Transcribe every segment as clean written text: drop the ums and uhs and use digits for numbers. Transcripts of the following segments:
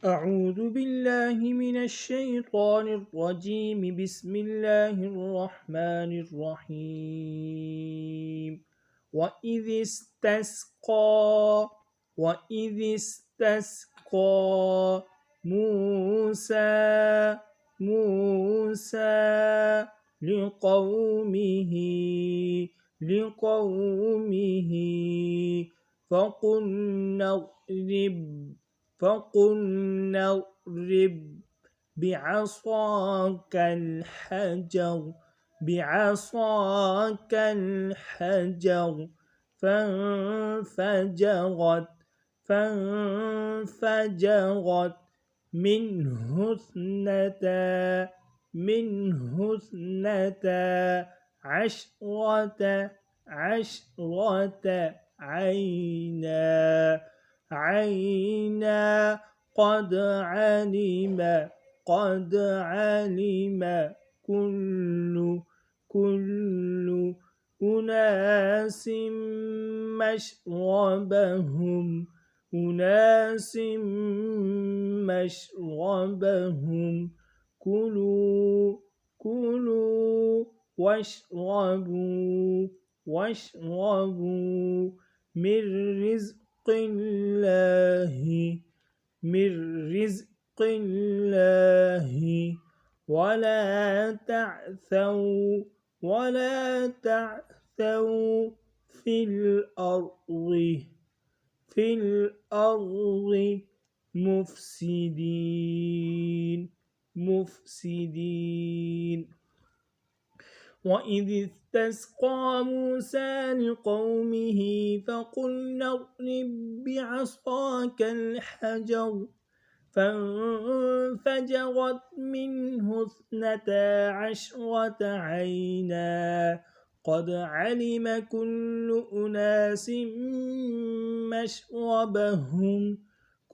أعوذ بالله من الشيطان الرجيم. بسم الله الرحمن الرحيم. وإذ استسقى موسى لقومه فقلنا اضرب بعصاك الحجر فانفجرت منه اثنتا عشرة عينا قد علم كل أناس مشربهم كلوا واشربوا من رزق الله ولا تعثوا في الأرض مفسدين. وإذ استسقى موسى لقومه فقلنا اضرب بعصاك الحجر فانفجرت منه اثنتا عشرة عينا قد علم كل أناس مشربهم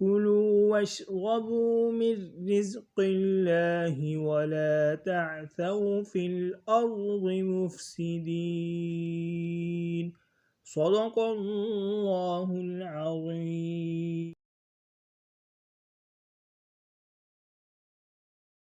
كلوا واشربوا من رزق الله ولا تعثوا في الأرض مفسدين. صدق الله العظيم.